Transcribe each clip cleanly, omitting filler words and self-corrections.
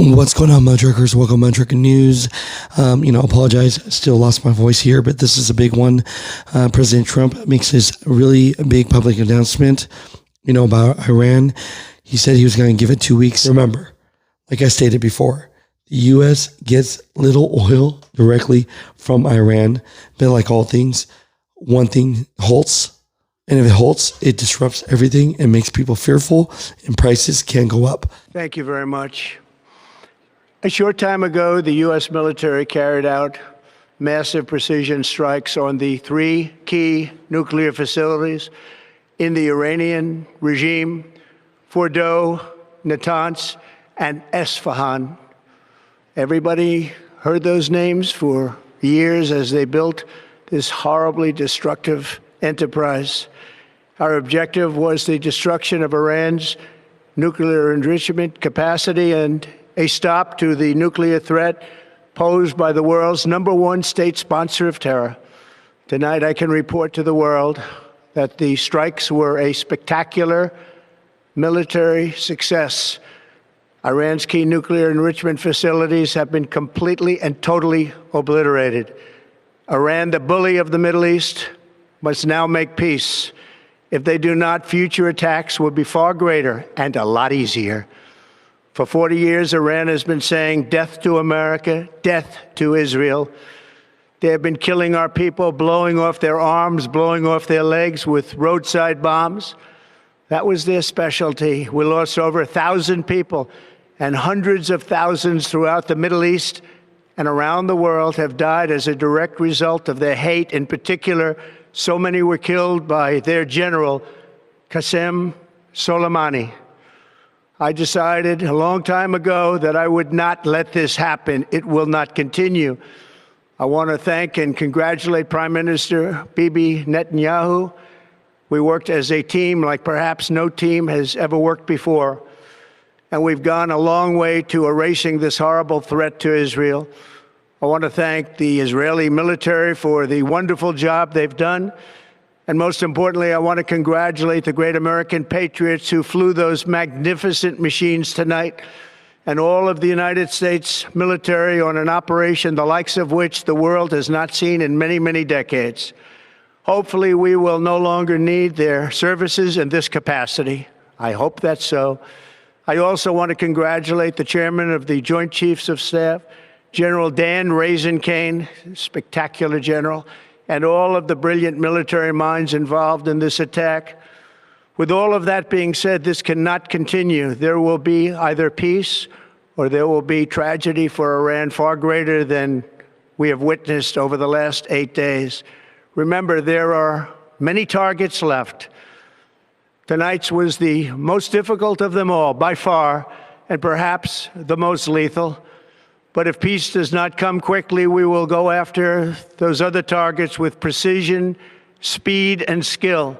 What's going on, Muthatruckers? Welcome to Truckstop News. Apologize, still lost my voice here, but this is a big one. President Trump makes this really big public announcement, about Iran. He said he was going to give it 2 weeks. Remember, like I stated before, the U.S. gets little oil directly from Iran, but like all things, one thing halts. And if it halts, it disrupts everything and makes people fearful, and prices can go up. Thank you very much. A short time ago, the U.S. military carried out massive precision strikes on the 3 key nuclear facilities in the Iranian regime: Fordow, Natanz, and Esfahan. Everybody heard those names for years as they built this horribly destructive enterprise. Our objective was the destruction of Iran's nuclear enrichment capacity and a stop to the nuclear threat posed by the world's #1 state sponsor of terror. Tonight, I can report to the world that the strikes were a spectacular military success. Iran's key nuclear enrichment facilities have been completely and totally obliterated. Iran, the bully of the Middle East, must now make peace. If they do not, future attacks will be far greater and a lot easier. For 40 years, Iran has been saying death to America, death to Israel. They have been killing our people, blowing off their arms, blowing off their legs with roadside bombs. That was their specialty. We lost over 1,000 people, and hundreds of thousands throughout the Middle East and around the world have died as a direct result of their hate. In particular, so many were killed by their general, Qasem Soleimani. I decided a long time ago that I would not let this happen. It will not continue. I want to thank and congratulate Prime Minister Bibi Netanyahu. We worked as a team like perhaps no team has ever worked before. And we've gone a long way to erasing this horrible threat to Israel. I want to thank the Israeli military for the wonderful job they've done. And most importantly, I want to congratulate the great American patriots who flew those magnificent machines tonight, and all of the United States military on an operation the likes of which the world has not seen in many, many decades. Hopefully, we will no longer need their services in this capacity. I hope that's so. I also want to congratulate the chairman of the Joint Chiefs of Staff, General Dan Kane, spectacular general, and all of the brilliant military minds involved in this attack. With all of that being said, this cannot continue. There will be either peace or there will be tragedy for Iran far greater than we have witnessed over the last 8 days. Remember, there are many targets left. Tonight's was the most difficult of them all, by far, and perhaps the most lethal. But if peace does not come quickly, we will go after those other targets with precision, speed, and skill.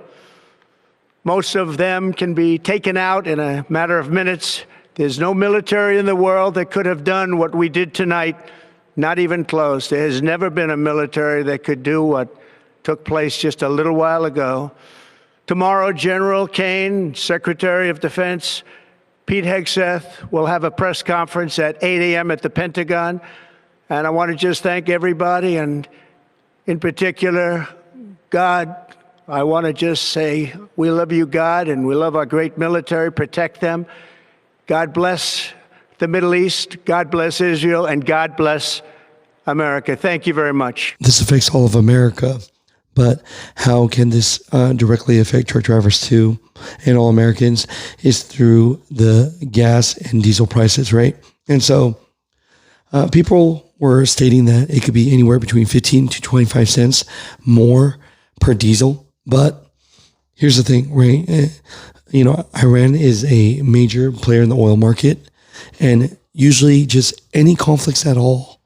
Most of them can be taken out in a matter of minutes. There's no military in the world that could have done what we did tonight, not even close. There has never been a military that could do what took place just a little while ago. Tomorrow, General Kane, Secretary of Defense, Pete Hegseth will have a press conference at 8 a.m. at the Pentagon. And I want to just thank everybody, and in particular, God. I want to just say, we love you, God, and we love our great military. Protect them. God bless the Middle East. God bless Israel, and God bless America. Thank you very much. This affects all of America, but how can this directly affect truck drivers too, and all Americans, is through the gas and diesel prices, right? And so people were stating that it could be anywhere between 15 to 25 cents more per diesel. But here's the thing, right? Iran is a major player in the oil market, and usually just any conflicts at all,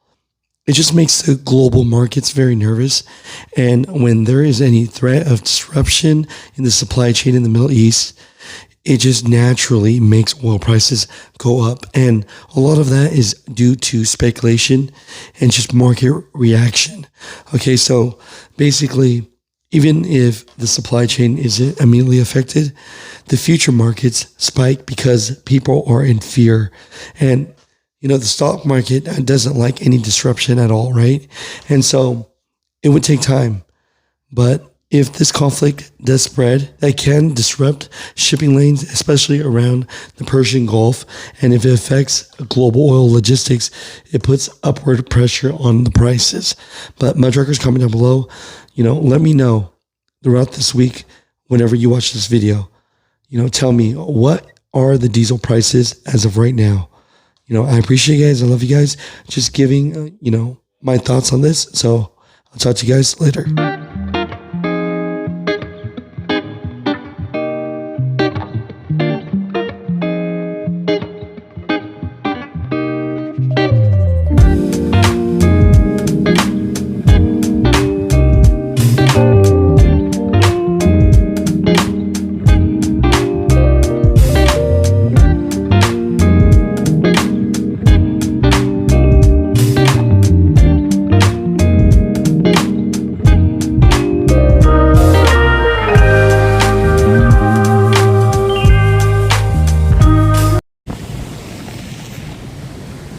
it just makes the global markets very nervous. And when there is any threat of disruption in the supply chain in the Middle East, it just naturally makes oil prices go up. And a lot of that is due to speculation and just market reaction. Okay, so basically, even if the supply chain isn't immediately affected, the future markets spike because people are in fear. And the stock market doesn't like any disruption at all, right? And so it would take time. But if this conflict does spread, that can disrupt shipping lanes, especially around the Persian Gulf. And if it affects global oil logistics, it puts upward pressure on the prices. But my truckers, comment down below, let me know throughout this week, whenever you watch this video, tell me, what are the diesel prices as of right now? I appreciate you guys. I love you guys. Just giving, my thoughts on this. So I'll talk to you guys later.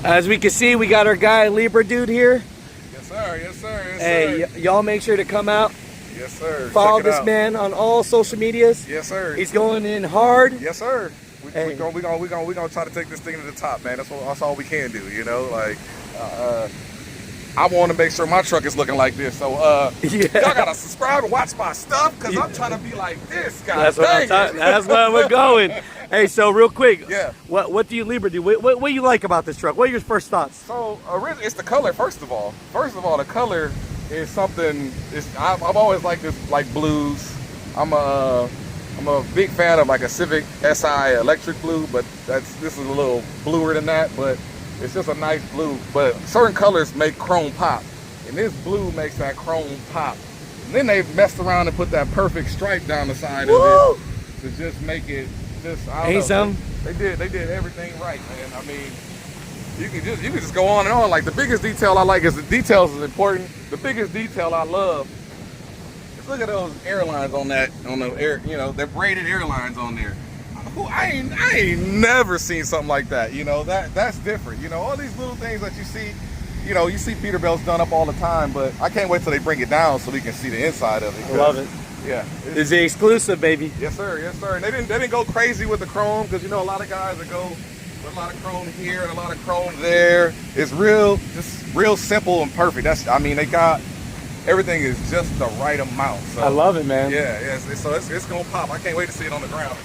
As we can see, we got our guy Libra dude here. Yes sir, yes sir, yes Hey, sir. y'all make sure to come out. Yes sir. Follow Check it this out. man on all social medias. Yes sir. He's going in hard. Yes sir. We Hey. gonna try to take this thing to the top, man. That's all we can do, Like, I want to make sure my truck is looking like this. So, Yeah. y'all gotta subscribe and watch my stuff, cause I'm trying to be like this, guys. That's where we're going. Hey, so real quick, Yeah. what do you Libra do? What do you like about this truck? What are your first thoughts? So, it's the color. First of all, the color is something. I've always liked this, like blues. I'm a big fan of like a Civic Si electric blue, but this is a little bluer than that. But it's just a nice blue. But certain colors make chrome pop, and this blue makes that chrome pop. And then they messed around and put that perfect stripe down the side Woo! of it to just make it just. I don't Ain't know. some? They did everything right, man. I mean, you can just go on and on. Like, the biggest detail I like is the details is important. The biggest detail I love is, look at those airlines on the air, they're braided airlines on there. I ain't never seen something like that. That's different. All these little things that you see, you see Peterbilt's done up all the time, but I can't wait till they bring it down so we can see the inside of it. I love it. Yeah. It's the exclusive, baby. Yes sir, yes sir. And they didn't go crazy with the chrome, because a lot of guys that go with a lot of chrome here and a lot of chrome there. It's just real simple and perfect. They got everything is just the right amount. So I love it, man. yeah, so it's gonna pop. I can't wait to see it on the ground.